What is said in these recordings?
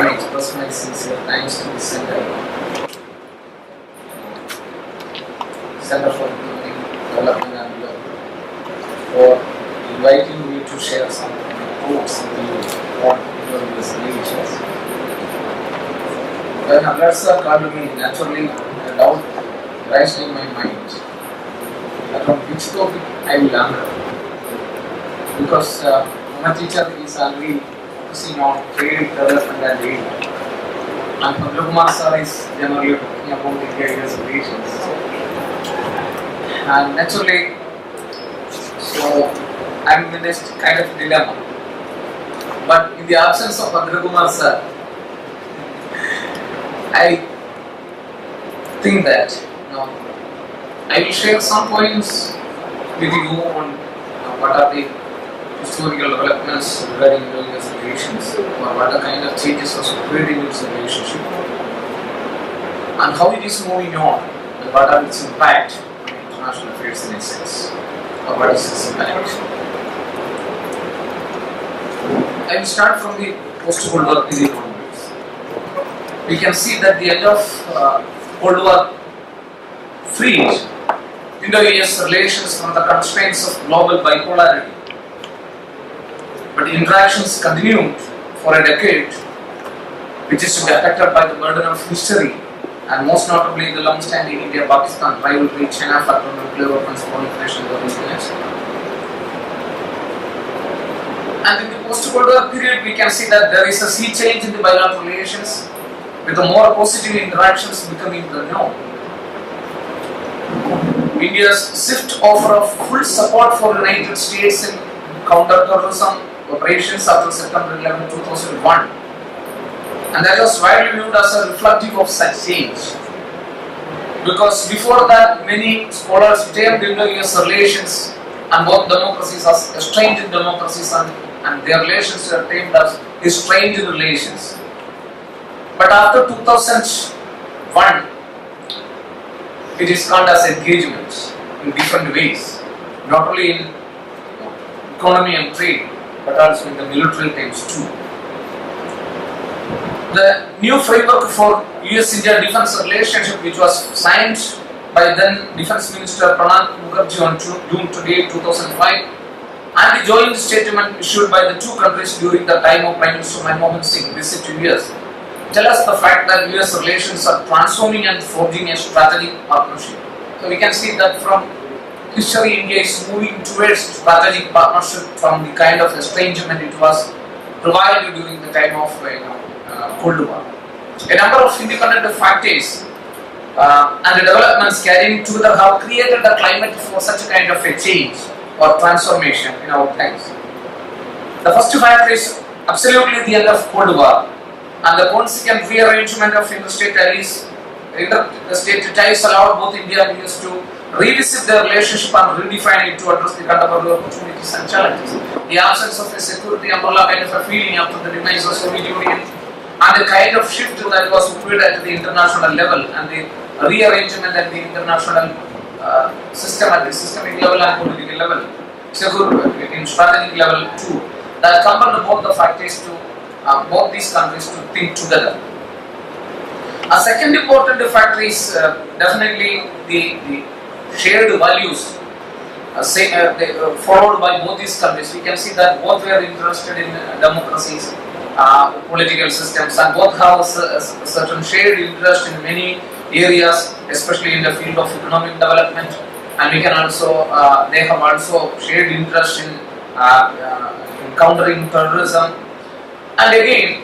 want to express my sincere thanks to the Center for Economic Development and for inviting me to share some thoughts with you on this religions. When Agartha called me, naturally a doubt raised in my mind on which topic I will answer. Because my teacher is already focusing on trade, development and aid. And Anil Kumar sir is generally talking about India-US relations. And naturally, so I'm in this kind of dilemma. But in the absence of Anil Kumar sir, I think that I will share some points with you on what are the historical developments regarding US relations, or what are kind of changes or occurred in its relationship, and how it is moving on, and what are its impact on international affairs in essence, or what is its impact. I will start from the post-Cold War period onwards. We can see that the end of Cold War freed Indo-US relations from the constraints of global bipolarity. But interactions continued for a decade, which is to be affected by the burden of history, and most notably the long-standing India-Pakistan rivalry, China for nuclear weapons proliferation, and in the post-Cold War period, we can see that there is a sea change in the bilateral relations, with the more positive interactions becoming the norm. India's swift offer of full support for the United States in counter-terrorism operations after September 11, 2001, and that was widely viewed as a reflective of such change. Because before that, many scholars termed Indo-US relations and both democracies as estranged democracies, and their relations were termed as estranged relations. But after 2001, it is called as engagement in different ways, not only in economy and trade, but also in the military terms too. The new framework for US-India defense relationship, which was signed by then Defense Minister Pranab Mukherjee on June 28, 2005, and the joint statement issued by the two countries during the time of Prime Minister Manmohan Singh visit to US, tell us the fact that US relations are transforming and forging a strategic partnership. So we can see that from history, India is moving towards strategic partnership from the kind of estrangement it was provided during the time of Cold War. A number of independent factors and the developments carrying together have created the climate for such a kind of a change or transformation in our times. The first factor is absolutely the end of Cold War and the consequent rearrangement of interstate ties. Interstate ties allowed both India and US to revisit their relationship and redefine it to address the contemporary opportunities and challenges. The absence of a security umbrella kind of a feeling after the demise of Soviet Union, and the kind of shift that was occurred at the international level, and the rearrangement at the international system, at the systemic level and political level, in strategic level too, that compelled both the factors to both these countries to think together. A second important factor is definitely the shared values followed by both these countries. We can see that both were interested in democracies, political systems, and both have a certain shared interest in many areas, especially in the field of economic development. And we can also, they have also shared interest in countering terrorism. And again,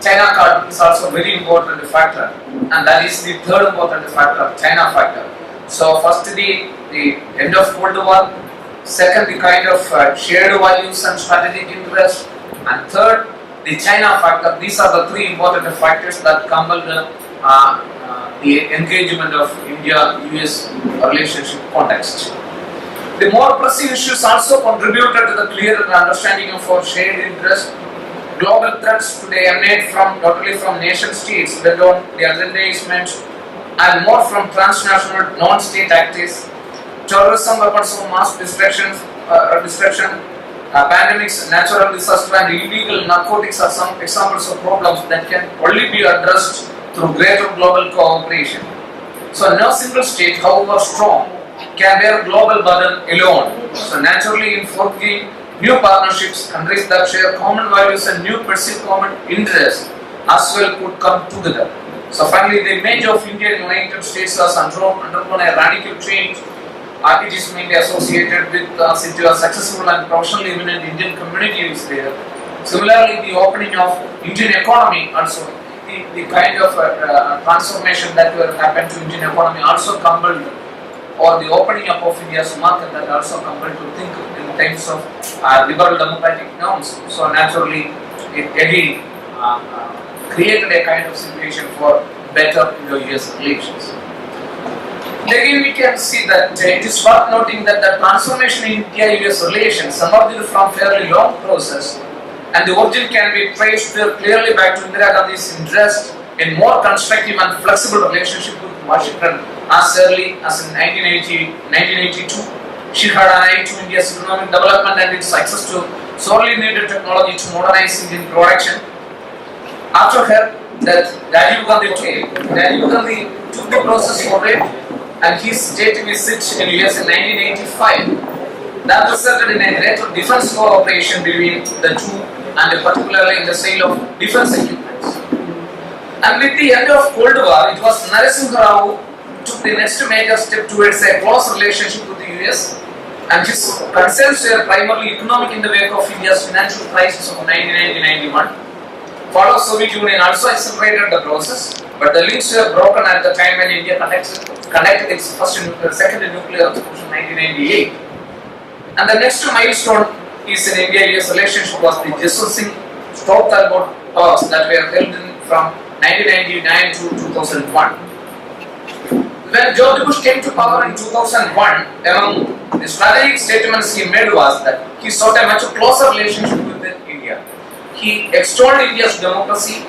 China card is also a very important factor, and that is the third important factor, China factor. So first the end of Cold War, second the kind of shared values and strategic interest, and third the China factor. These are the three important factors that compelled the engagement of India-US relationship context. The more pressing issues also contributed to the clear understanding of our shared interest. Global threats today emanate from not only from nation states, but on the aggrandizement, and more from transnational non-state actors. Terrorism, weapons of mass destruction, Pandemics, natural disaster, and illegal narcotics are some examples of problems that can only be addressed through greater global cooperation. So no single state, however strong, can bear global burden alone. So naturally, in forging new partnerships, countries that share common values and new perceived common interests as well could come together. So finally, the image of India in United States has undergone a radical change. It is mainly associated with a successful and professionally eminent Indian community is there. Similarly, the opening of Indian economy also, the kind of transformation that will happen to Indian economy also coupled, or the opening up of India's market that also coupled to think in terms of liberal democratic norms. So naturally, it again created a kind of situation for better Indo-US relations. Again, we can see that it is worth noting that the transformation in India-US relations emerged from a fairly long process, and the origin can be traced clearly back to Indira Gandhi's interest in more constructive and flexible relationship with Washington as early as in 1982. She had an eye to India's economic development and its access to sorely needed technology to modernize Indian production. After her death, Rajiv Gandhi took the process forward, and he state visit in US in 1985. That resulted in a greater defense cooperation between the two, and particularly in the sale of defense equipments. And with the end of Cold War, it was Narasimha Rao who took the next major step towards a close relationship with the US, and his concerns were primarily economic in the wake of India's financial crisis of 1990-91. Follow Soviet Union also accelerated the process, but the links were broken at the time when India conducted its second nuclear explosion in 1998. And the next milestone is in India-US relationship was the Jessel Singh Stoke-Talbot talks that were held from 1999 to 2001. When George Bush came to power in 2001, among the strategic statements he made was that he sought a much closer relationship with India. He extolled India's democracy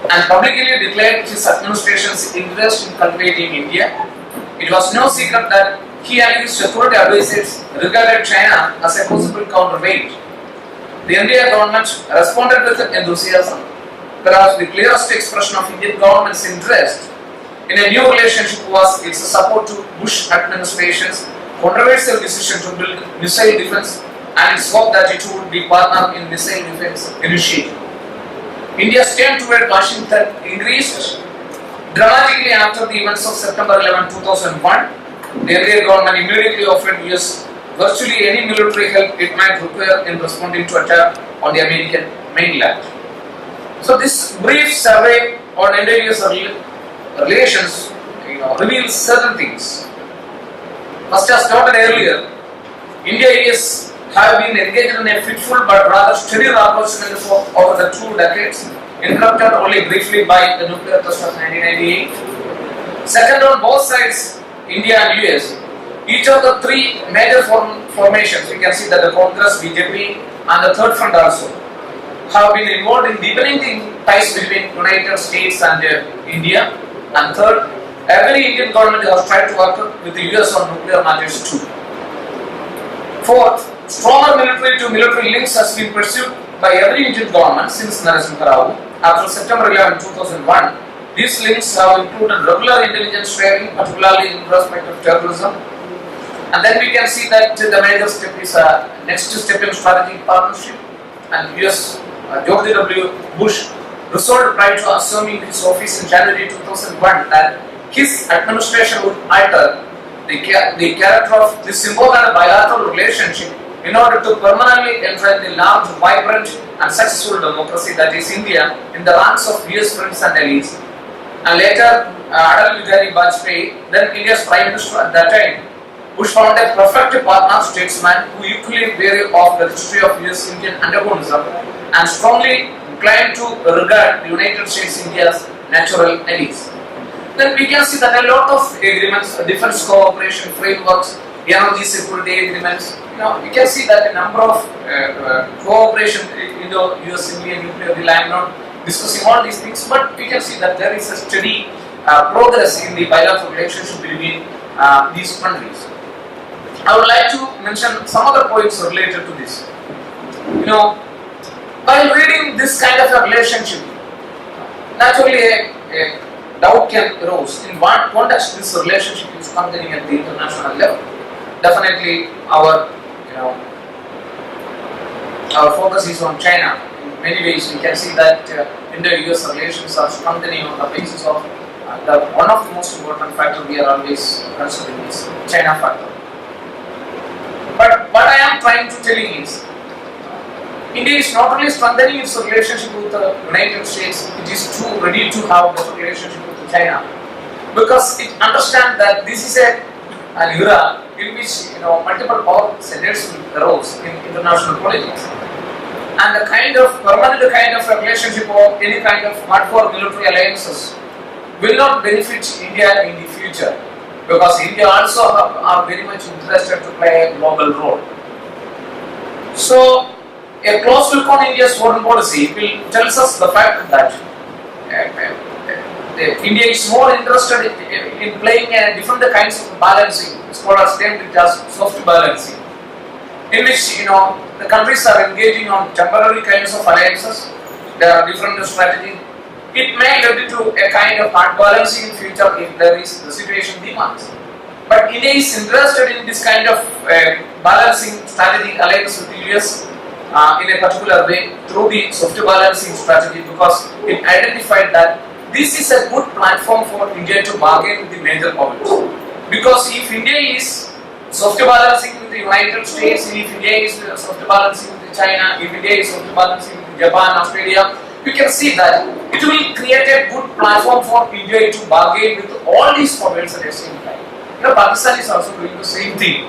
and publicly declared his administration's interest in cultivating India. It was no secret that he and his security advisors regarded China as a possible counterweight. The Indian government responded with enthusiasm. Perhaps the clearest expression of Indian government's interest in a new relationship was its support to Bush administration's controversial decision to build missile defense and its hope that it would be partner in missile defense initiative. India's turn toward Washington increased dramatically after the events of September 11, 2001. The Indian government immediately offered US virtually any military help it might require in responding to attack on the American mainland. So this brief survey on Indo-US relations reveals certain things. First, as noted earlier, India-US have been engaged in a fitful but rather steady rapprochement over the 2 decades, interrupted only briefly by the nuclear test of 1998. Second, on both sides, India and US, each of the 3 major formations, we can see that the Congress, BJP, and the Third Front also, have been involved in deepening the ties between United States and India. And third, every Indian government has tried to work with the US on nuclear matters too. Fourth, stronger military-to-military links has been pursued by every Indian government since Narasimha Rao. After September 11, 2001, these links have included regular intelligence sharing, particularly in respect of terrorism. And then we can see that the major step is next step in strategic partnership. And US George W. Bush resolved prior to assuming his office in January 2001 that his administration would alter the character of this important bilateral relationship in order to permanently enter the large, vibrant and successful democracy that is India in the ranks of US friends and allies. And later, Atal Bihari Vajpayee, then India's Prime Minister at that time, Bush found a perfect partner statesman who equally wary of the history of US-Indian antagonism and strongly inclined to regard the United States India's natural allies. Then we can see that a lot of agreements, defense cooperation frameworks, energy security agreements, we can see that a number of cooperation in the US-Indian nuclear deal. I am not discussing all these things, but we can see that there is a steady progress in the bilateral relationship between these countries. I would like to mention some other points related to this. You know, while reading this kind of a relationship, naturally a doubt can arise in what context this relationship is functioning at the international level. Definitely, our focus is on China. In many ways, we can see that Indo-US relations are strengthening on the basis of one of the most important factors we are always considering is China factor. But what I am trying to tell you is, India is not only strengthening its relationship with the United States, it is too ready to have better relationship with China, because it understands that this is an era in which multiple power centers will arise in international politics, and the kind of permanent kind of relationship or any kind of hardcore military alliances will not benefit India in the future, because India also are very much interested to play a global role. So, a close look on India's foreign policy will tells us the fact that India is more interested in playing different kinds of balancing. Scholars term it as soft balancing, in which the countries are engaging on temporary kinds of alliances. There are different strategies. It may lead to a kind of hard balancing in future if there is the situation demands. But India is interested in this kind of balancing strategy alliance with the US in a particular way through the soft balancing strategy, because it identified that this is a good platform for India to bargain with the major powers. Because if India is soft balancing with the United States, if India is soft balancing with China, if India is soft balancing with Japan, Australia, you can see that it will create a good platform for India to bargain with all these powers at the same time. Pakistan is also doing the same thing.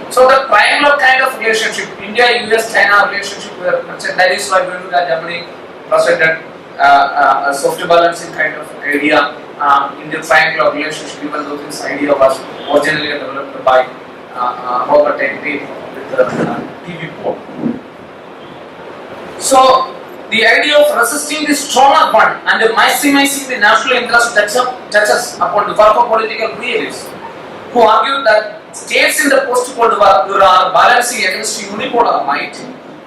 So the triangular kind of relationship, India-US-China relationship, that is why when Germany presented a soft balancing kind of idea in the triangular relationship, even though this idea was originally developed by Robert and P with the TV port. So the idea of resisting the stronger one and maximizing the national interest touches upon the work of political realists, who argue that states in the post-Cold War era are balancing against unipolar might,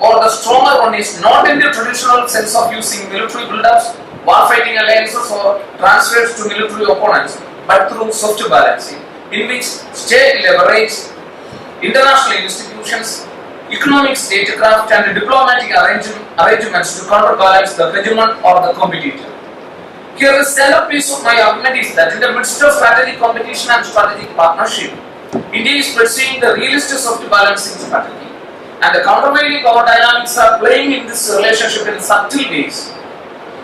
or the stronger one is not in the traditional sense of using military build-ups, war-fighting alliances or transfers to military opponents, but through soft balancing, in which state leverage international institutions, economic statecraft and diplomatic arrangements to counterbalance the hegemon or the competitor. Here the centerpiece of my argument is that in the midst of strategic competition and strategic partnership, India is pursuing the realist soft balancing strategy, and the countervailing power dynamics are playing in this relationship in subtle ways.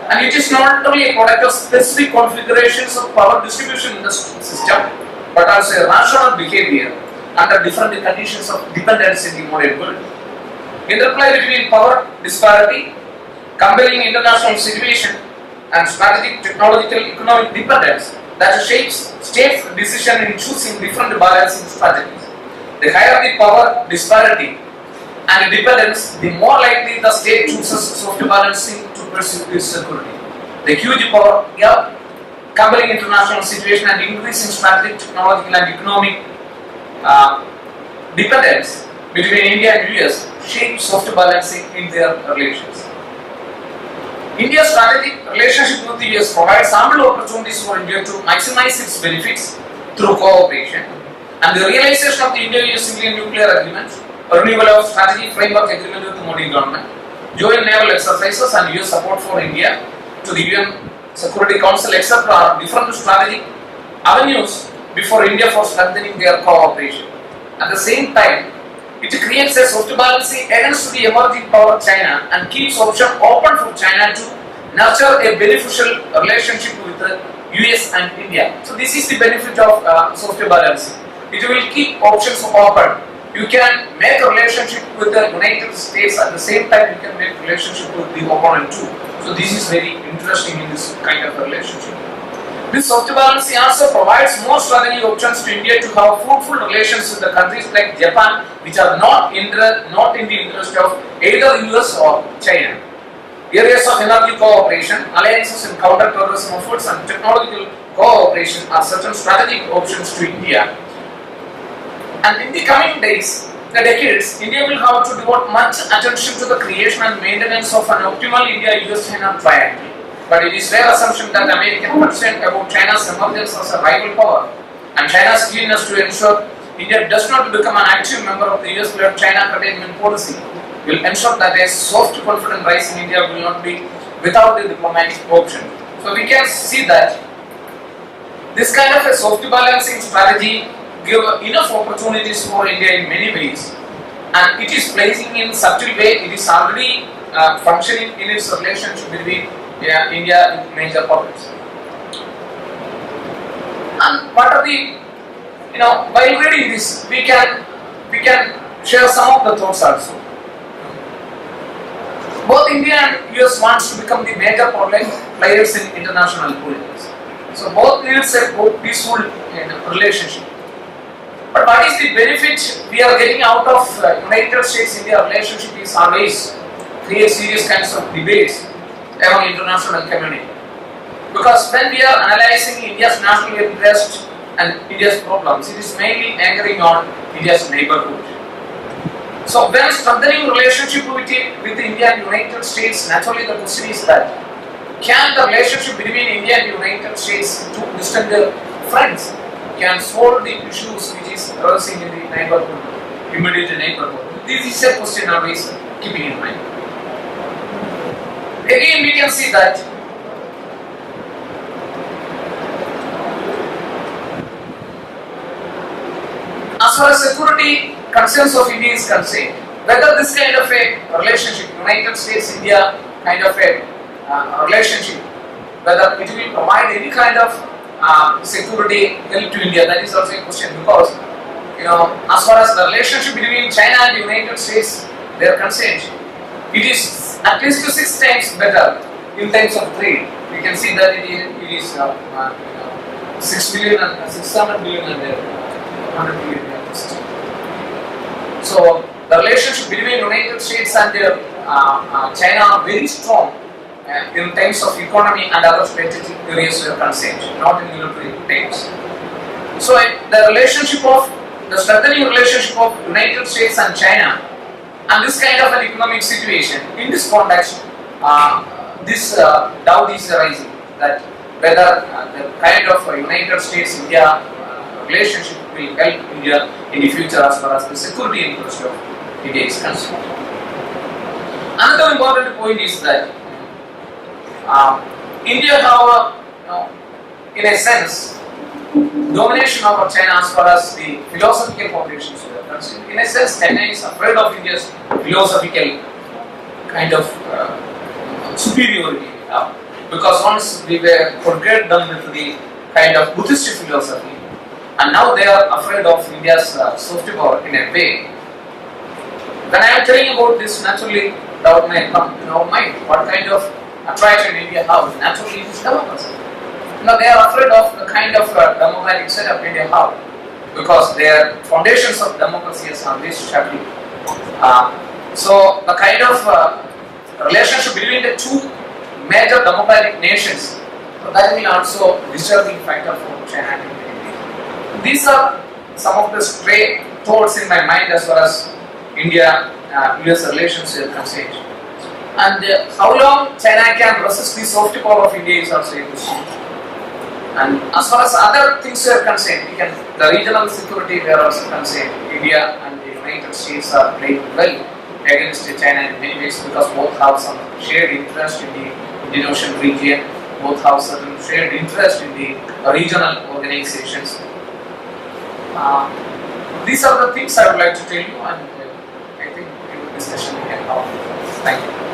And it is not only a product of specific configurations of power distribution in the system, but also a rational behavior under different conditions of dependence in the modern world. Interplay between power disparity, compelling international situation, and strategic technological economic dependence that shapes states' decision in choosing different balancing strategies. The higher the power disparity and dependence, the more likely the state chooses soft balancing to pursue its security. The huge power gap, compelling international situation, and increasing strategic, technological, and economic dependence between India and US shape soft balancing in their relations. India's strategic relationship with the US provides ample opportunities for India to maximize its benefits through cooperation, and the realization of the Indo-US Single Nuclear Agreement, a renewal of strategic framework agreement with the Modi government, joint naval exercises, and US support for India to the UN Security Council, etc., are different strategic avenues before India for strengthening their cooperation. At the same time, it creates a soft balancing against the emerging power China and keeps option open for China to nurture a beneficial relationship with the US and India. So this is the benefit of soft balancing. It will keep options open. You can make a relationship with the United States, at the same time you can make a relationship with the opponent too. So this is very interesting in this kind of relationship. This soft balancing also provides more strategic options to India to have fruitful relations with the countries like Japan, which are not in the interest of either US or China. Areas of energy cooperation, alliances in counter-terrorism efforts, and technological cooperation are certain strategic options to India. And in the coming days, the decades, India will have to devote much attention to the creation and maintenance of an optimal India-US-China triangle. But it is their assumption that American concern about China's emergence as a rival power and China's willingness to ensure India does not become an active member of the US-led China containment policy will ensure that a soft confident rise in India will not be without the diplomatic option. So we can see that this kind of a soft balancing strategy give enough opportunities for India in many ways, and it is placing in subtle way. It is already functioning in its relationship between India and major powers. And what are the, while reading this, we can share some of the thoughts also. Both India and US wants to become the major players in international politics. So both needs a peaceful relationship. But what is the benefit we are getting out of United States-India relationship is always create serious kinds of debates among international community. Because when we are analyzing India's national interest and India's problems, it is mainly anchoring on India's neighborhood. So when strengthening relationship with India and United States, naturally the question is that can the relationship between India and United States, two distant friends, can solve the issues which is arising in the neighborhood, immediate neighborhood? This is a question always keeping in mind. Again, we can see that as far as security concerns of India is concerned, whether this kind of a relationship, United States-India kind of a relationship, whether it will provide any kind of security help to India, that is also a question, because as far as the relationship between China and the United States they are concerned, it is at least 6 times better in terms of trade. We can see that it is 6 billion and 600 billion and 100 billion. So the relationship between United States and China are very strong in terms of economy and other strategic areas we are concerned, not in military terms. So the strengthening relationship of United States and China, and this kind of an economic situation, in this context, this doubt is arising that whether the kind of United States-India relationship will help India in the future as far as the security interest of India is concerned. Another important point is that India have, in a sense, domination over China as far as the philosophical foundations are concerned. In a sense, China is afraid of India's philosophical kind of superiority, because once we were forget them with the kind of Buddhist philosophy, and now they are afraid of India's soft power in a way. When I am telling about this, naturally doubt may come in our mind. What kind of attraction India has? Naturally it is democracy. Now they are afraid of the kind of democratic setup India has, because their foundations of democracy is always shaky. So the kind of relationship between the two major democratic nations, that will also disturbing factor for China and India. These are some of the stray thoughts in my mind as far as India-US relations are concerned. And how long China can resist the soft power of India is also a question. And as far as other things are concerned, the regional security we are also concerned. India and the United States are playing well against China in many ways, because both have some shared interest in the Indian Ocean region, both have certain shared interest in the regional organizations. These are the things I would like to tell you, and I think in the discussion we can have. Thank you.